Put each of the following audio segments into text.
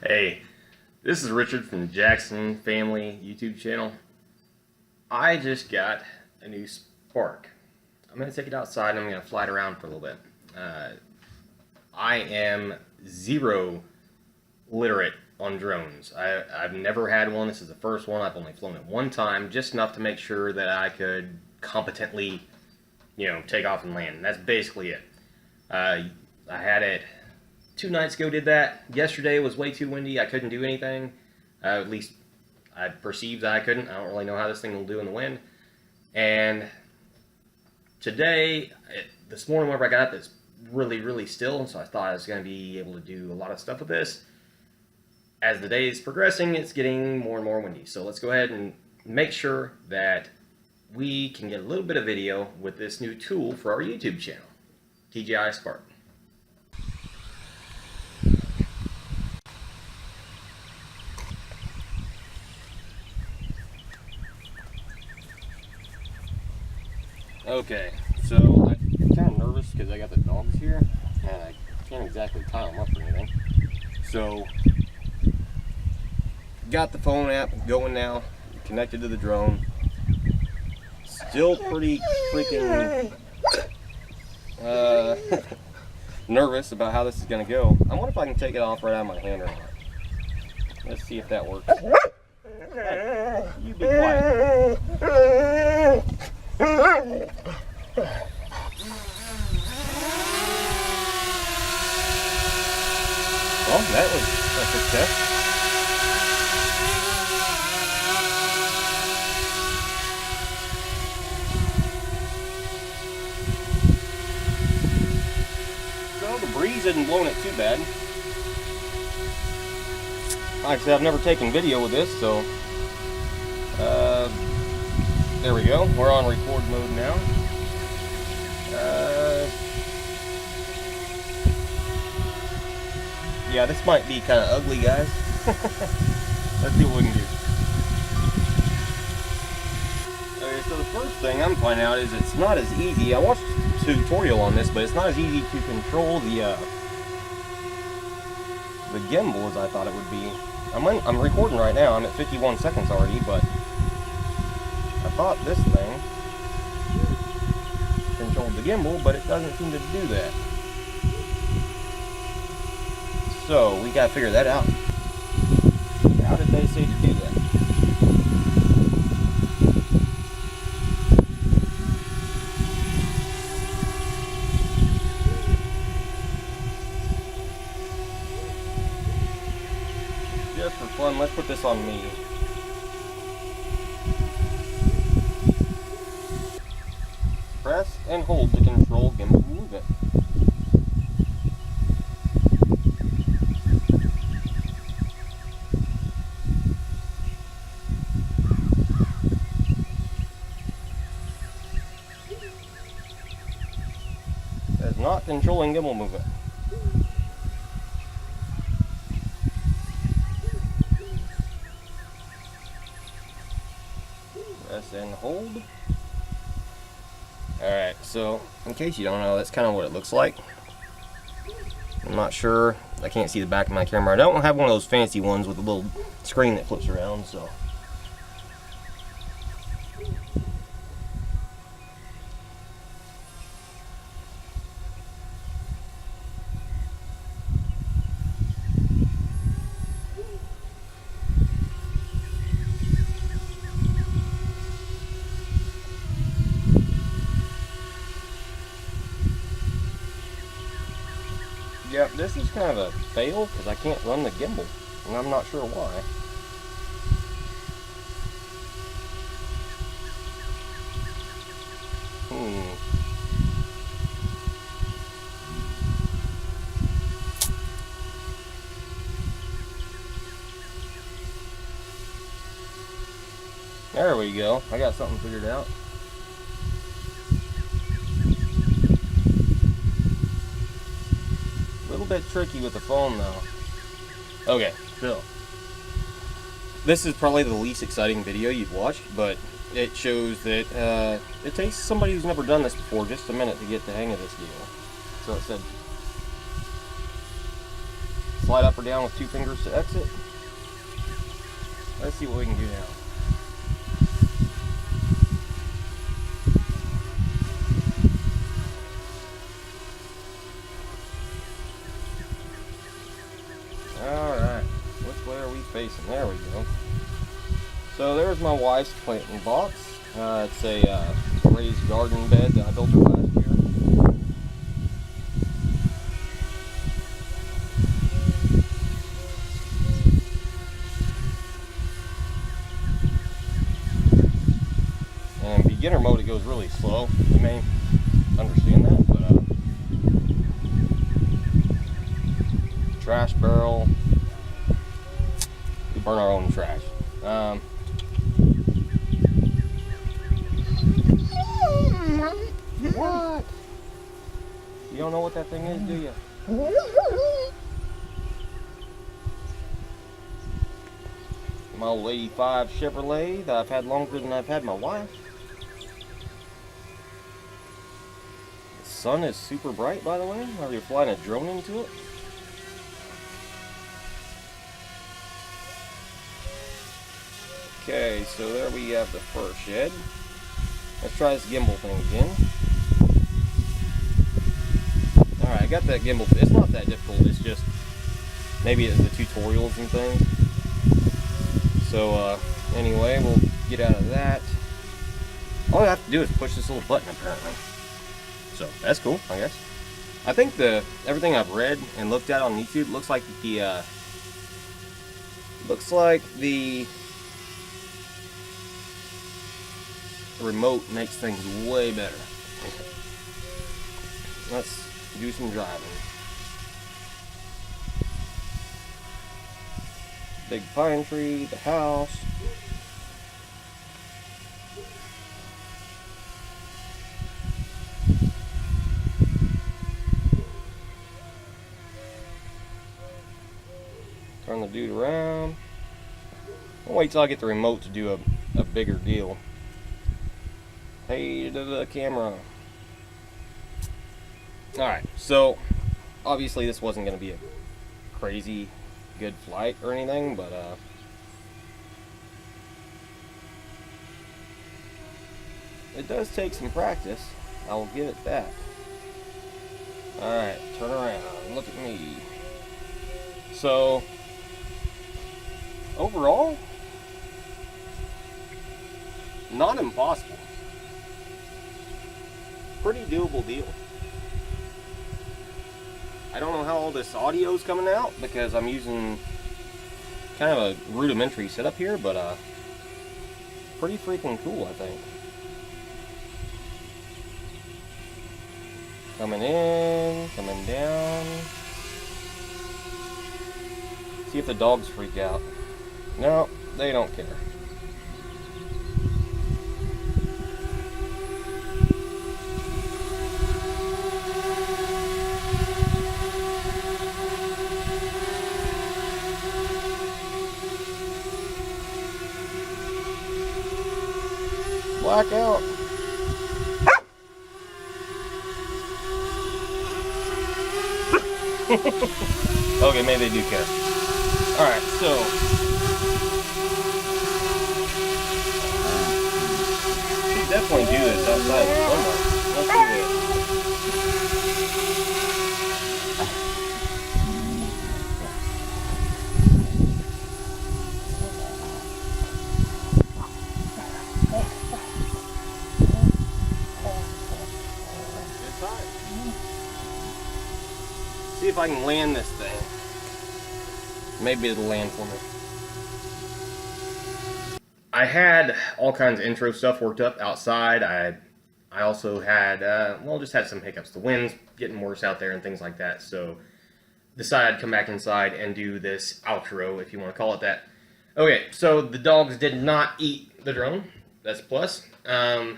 Hey, this is Richard from the Jackson Family YouTube channel. I just got a new Spark. I'm going to take it outside and I'm going to fly it around for a little bit. I am zero literate on drones. I've never had one. This is the first one. I've only flown it one time, just enough to make sure that I could competently, take off and land. And that's basically it. I had it 2 nights ago, did that. Yesterday was way too windy. I couldn't do anything. At least I perceived that I couldn't. I don't really know how this thing will do in the wind. And today, this morning whenever I got up, it's really, really still. So I thought I was going to be able to do a lot of stuff with this. As the day is progressing, it's getting more and more windy. So let's go ahead and make sure that we can get a little bit of video with this new tool for our YouTube channel, DJI Spark. Okay, so I'm kind of nervous because I got the dogs here and I can't exactly tie them up or anything. So, got the phone app going now, connected to the drone. Still pretty freaking nervous about how this is going to go. I wonder if I can take it off right out of my hand or not. Let's see if that works. Hey, you be quiet. Well, that was a success. So the breeze isn't blowing it too bad. Like I said, I've never taken video with this, so there we go. We're on record mode now. Yeah, this might be kind of ugly, guys. Let's see what we can do. Okay, so the first thing I'm finding out is it's not as easy. I watched a tutorial on this, but it's not as easy to control the gimbal as I thought it would be. I'm recording right now. I'm at 51 seconds already, but I thought this thing controlled the gimbal, but it doesn't seem to do that. So we gotta figure that out. How did they say to do that? Just for fun, let's put this on me. Press and hold to control gimbal movement. That's not controlling gimbal movement. Press and hold. Alright, so in case you don't know, that's kind of what it looks like. I'm not sure. I can't see the back of my camera. I don't have one of those fancy ones with a little screen that flips around, so. Yep, this is kind of a fail because I can't run the gimbal, and I'm not sure why. There we go. I got something figured out. A little bit tricky with the phone though. Okay, so this is probably the least exciting video you've watched, but it shows that it takes somebody who's never done this before just a minute to get the hang of this deal. So it said slide up or down with 2 fingers to exit. Let's see what we can do now. Alright, which way are we facing? There we go. So there's my wife's planting box. It's a raised garden bed that I built her last year. And beginner mode, it goes really slow. You may understand that, but trash barrel. We burn our own trash. What? You don't know what that thing is, do you? My old 85 Chevrolet that I've had longer than I've had my wife. The sun is super bright, by the way, while you're flying a drone into it. Okay, so there we have the first shed. Let's try this gimbal thing again. Alright, I got that gimbal. It's not that difficult, it's just maybe it's the tutorials and things. So, anyway, we'll get out of that. All I have to do is push this little button, apparently. So, that's cool, I guess. I think everything I've read and looked at on YouTube looks like the remote makes things way better. Let's do some driving. Big pine tree, the house. Turn the dude around. I'll wait till I get the remote to do a bigger deal. Hey to the camera. Alright, so obviously this wasn't going to be a crazy good flight or anything, but it does take some practice. I will give it that. Alright, turn around. Look at me. So, overall, not impossible. Pretty doable deal. I don't know how all this audio is coming out because I'm using kind of a rudimentary setup here, but pretty freaking cool, I think. Coming in, coming down. See if the dogs freak out. No, they don't care. Blackout. Okay, maybe they do care. Alright, so should definitely do this outside of the sunlight. Let's do this. See if I can land this thing. Maybe it'll land for me. I had all kinds of intro stuff worked up outside. I also had, well, just had some hiccups. The wind's getting worse out there and things like that. So decided I'd come back inside and do this outro, if you want to call it that. Okay, so the dogs did not eat the drone. That's a plus. I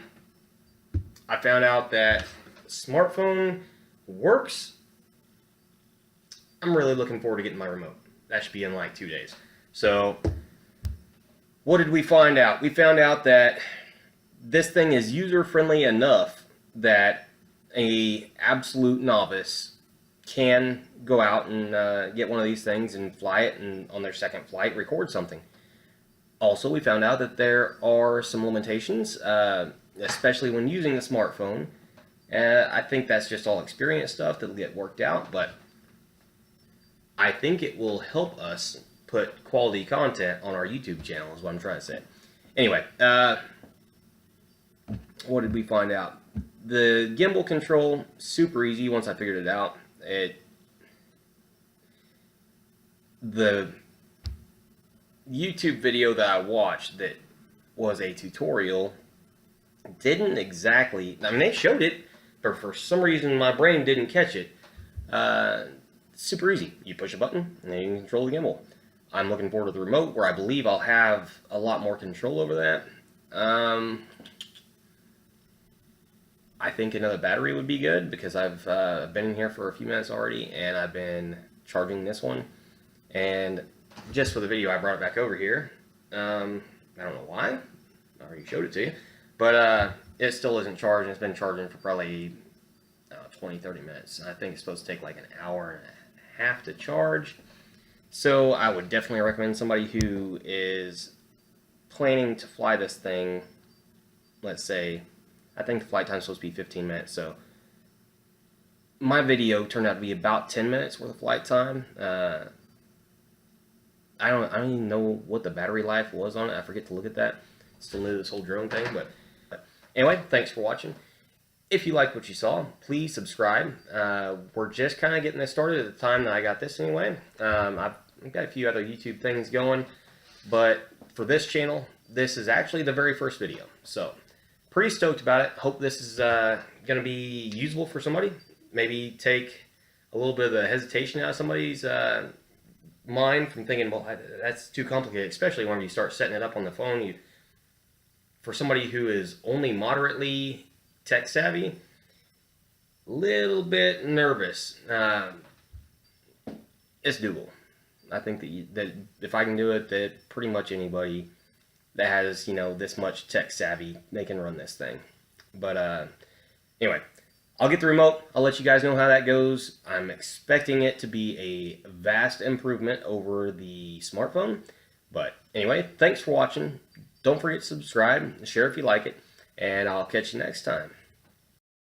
found out that smartphone works. I'm really looking forward to getting my remote. That should be in like 2 days. So, what did we find out? We found out that this thing is user-friendly enough that a absolute novice can go out and get one of these things and fly it, and on their second flight record something. Also, we found out that there are some limitations, especially when using the smartphone. I think that's just all experience stuff that'll get worked out, but I think it will help us put quality content on our YouTube channel, is what I'm trying to say. Anyway, what did we find out? The gimbal control, super easy once I figured it out. The YouTube video that I watched that was a tutorial didn't exactly, I mean, they showed it, but for some reason my brain didn't catch it. Super easy. You push a button and then you can control the gimbal. I'm looking forward to the remote, where I believe I'll have a lot more control over that. I think another battery would be good, because I've been in here for a few minutes already, and I've been charging this one. And just for the video, I brought it back over here. I don't know why. I already showed it to you. But it still isn't charged, and it's been charging for probably 20-30 minutes. I think it's supposed to take like an hour and a half to charge. So I would definitely recommend somebody who is planning to fly this thing, let's say, I think the flight time is supposed to be 15 minutes, so my video turned out to be about 10 minutes worth of flight time. I don't even know what the battery life was on it. I forget to look at that. Still new to this whole drone thing, but anyway, thanks for watching. If you liked what you saw, please subscribe. We're just kind of getting this started at the time that I got this anyway. I've got a few other YouTube things going, but for this channel, this is actually the very first video. So, pretty stoked about it. Hope this is going to be usable for somebody. Maybe take a little bit of the hesitation out of somebody's mind from thinking, well, that's too complicated, especially when you start setting it up on the phone. For somebody who is only moderately tech savvy, little bit nervous. It's doable. I think that if I can do it, that pretty much anybody that has, this much tech savvy, they can run this thing. But anyway, I'll get the remote. I'll let you guys know how that goes. I'm expecting it to be a vast improvement over the smartphone. But anyway, thanks for watching. Don't forget to subscribe, share if you like it, and I'll catch you next time.